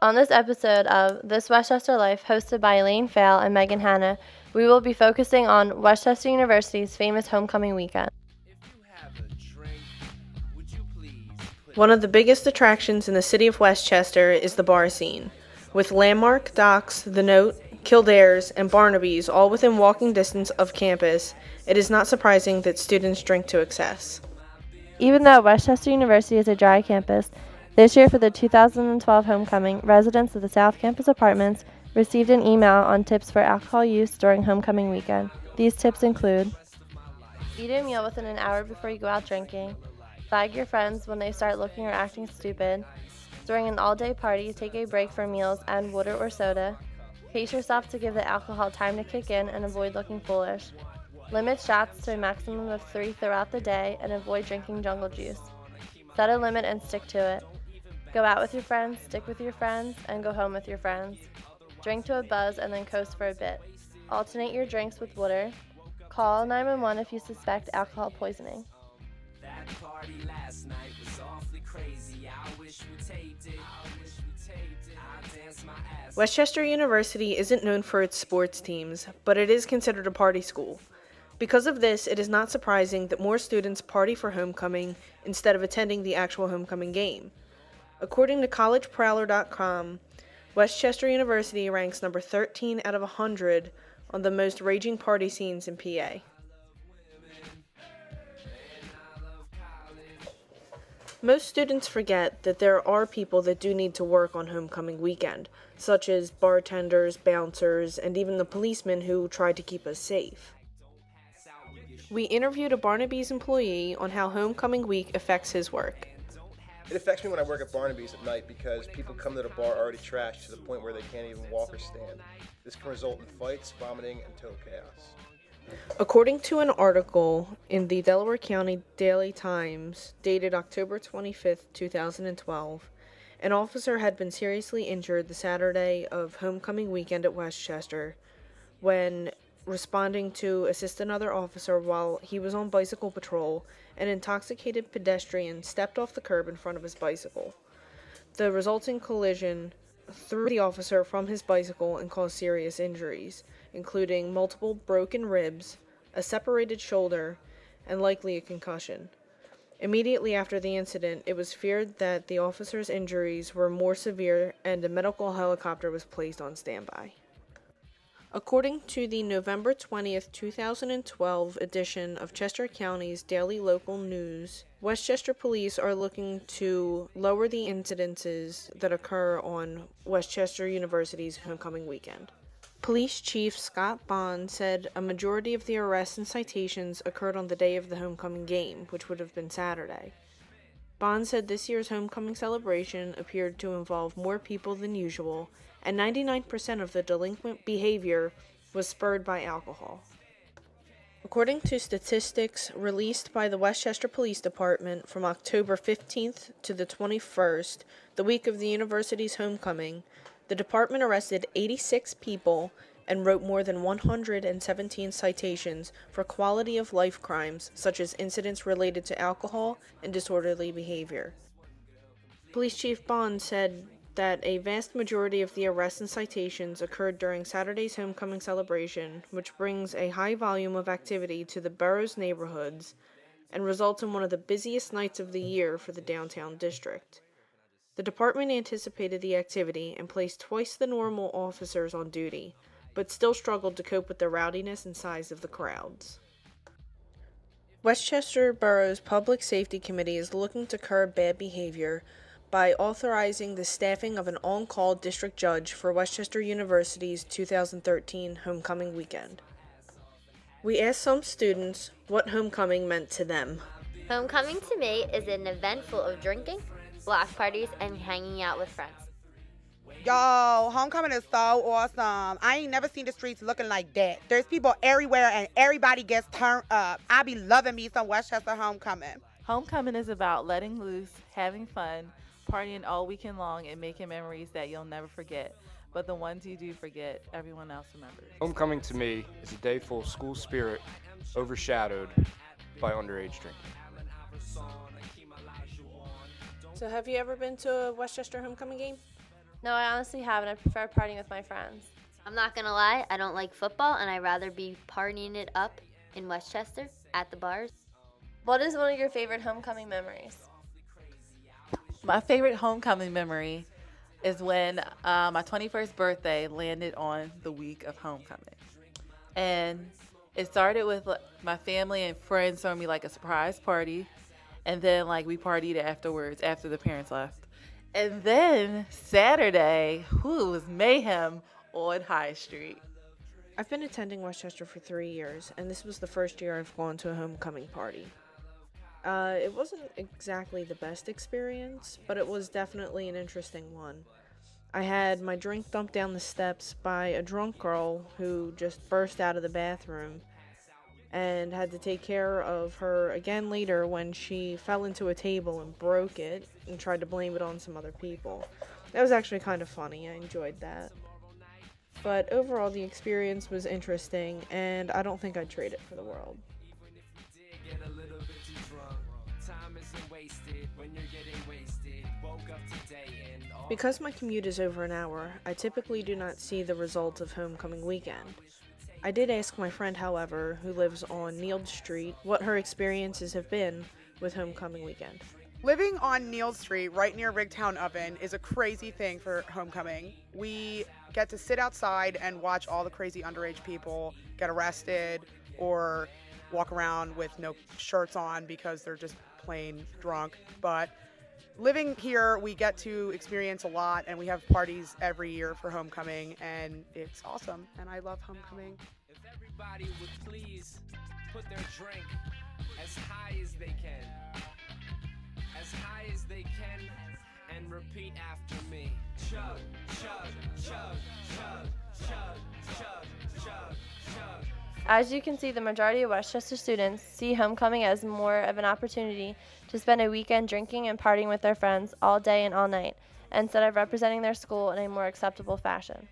On this episode of This Westchester Life, hosted by Elaine Fail and Meg Hanna, we will be focusing on Westchester University's famous homecoming weekend. One of the biggest attractions in the city of Westchester is the bar scene. With Landmark, Docks, The Note, Kildare's, and Barnaby's all within walking distance of campus, it is not surprising that students drink to excess. Even though Westchester University is a dry campus, this year for the 2012 homecoming, residents of the South Campus Apartments received an email on tips for alcohol use during homecoming weekend. These tips include: eat a meal within an hour before you go out drinking, flag your friends when they start looking or acting stupid, during an all-day party, take a break from meals and water or soda, pace yourself to give the alcohol time to kick in and avoid looking foolish, limit shots to a maximum of 3 throughout the day and avoid drinking jungle juice. Set a limit and stick to it. Go out with your friends, stick with your friends, and go home with your friends. Drink to a buzz and then coast for a bit. Alternate your drinks with water. Call 911 if you suspect alcohol poisoning. That party last night was awfully crazy. I wish we taped it. I danced my ass. Westchester University isn't known for its sports teams, but it is considered a party school. Because of this, it is not surprising that more students party for homecoming instead of attending the actual homecoming game. According to collegeprowler.com, Westchester University ranks number 13 out of 100 on the most raging party scenes in PA. Most students forget that there are people that do need to work on homecoming weekend, such as bartenders, bouncers, and even the policemen who try to keep us safe. We interviewed a Barnaby's employee on how homecoming week affects his work. It affects me when I work at Barnaby's at night because people come to the bar already trashed to the point where they can't even walk or stand. This can result in fights, vomiting, and total chaos. According to an article in the Delaware County Daily Times dated October 25, 2012, an officer had been seriously injured the Saturday of homecoming weekend at Westchester when responding to assist another officer while he was on bicycle patrol. An intoxicated pedestrian stepped off the curb in front of his bicycle. The resulting collision threw the officer from his bicycle and caused serious injuries, including multiple broken ribs, a separated shoulder, and likely a concussion. Immediately after the incident, it was feared that the officer's injuries were more severe and a medical helicopter was placed on standby. According to the November 20th, 2012 edition of Chester County's Daily Local News, Westchester police are looking to lower the incidences that occur on Westchester University's homecoming weekend. Police Chief Scott Bond said a majority of the arrests and citations occurred on the day of the homecoming game, which would have been Saturday. Bond said this year's homecoming celebration appeared to involve more people than usual, and 99% of the delinquent behavior was spurred by alcohol. According to statistics released by the Westchester Police Department from October 15th to the 21st, the week of the university's homecoming, the department arrested 86 people and wrote more than 117 citations for quality of life crimes such as incidents related to alcohol and disorderly behavior. Police Chief Bond said that a vast majority of the arrests and citations occurred during Saturday's homecoming celebration, which brings a high volume of activity to the borough's neighborhoods and results in one of the busiest nights of the year for the downtown district. The department anticipated the activity and placed twice the normal officers on duty, but still struggled to cope with the rowdiness and size of the crowds. Westchester Borough's Public Safety Committee is looking to curb bad behavior by authorizing the staffing of an on-call district judge for Westchester University's 2013 homecoming weekend. We asked some students what homecoming meant to them. Homecoming to me is an event full of drinking, block parties, and hanging out with friends. Yo, homecoming is so awesome. I ain't never seen the streets looking like that. There's people everywhere and everybody gets turned up. I be loving me some Westchester homecoming. Homecoming is about letting loose, having fun, partying all weekend long, and making memories that you'll never forget. But the ones you do forget, everyone else remembers. Homecoming to me is a day full of school spirit, overshadowed by underage drinking. So have you ever been to a Westchester homecoming game? No, I honestly haven't. I prefer partying with my friends. I'm not gonna lie, I don't like football, and I'd rather be partying it up in Westchester at the bars. What is one of your favorite homecoming memories? My favorite homecoming memory is when my 21st birthday landed on the week of homecoming. And it started with my family and friends throwing me like a surprise party. And then like we partied afterwards after the parents left. And then Saturday, it was mayhem on High Street. I've been attending Westchester for 3 years, and this was the first year I've gone to a homecoming party. It wasn't exactly the best experience, but it was definitely an interesting one. I had my drink dumped down the steps by a drunk girl who just burst out of the bathroom, and had to take care of her again later when she fell into a table and broke it and tried to blame it on some other people. That was actually kind of funny. I enjoyed that. But overall, the experience was interesting, and I don't think I'd trade it for the world. Because my commute is over an hour, I typically do not see the results of homecoming weekend. I did ask my friend, however, who lives on Neald Street, what her experiences have been with homecoming weekend. Living on Neald Street, right near Rigtown Oven, is a crazy thing for homecoming. We get to sit outside and watch all the crazy underage people get arrested or walk around with no shirts on because they're just plain drunk. But living here, we get to experience a lot, and we have parties every year for homecoming, and it's awesome, and I love homecoming. If everybody would please put their drink as high as they can. As high as they can, and repeat after me. Chug, chug, chug, chug, chug, chug, chug, chug. As you can see, the majority of Westchester students see homecoming as more of an opportunity to spend a weekend drinking and partying with their friends all day and all night, instead of representing their school in a more acceptable fashion.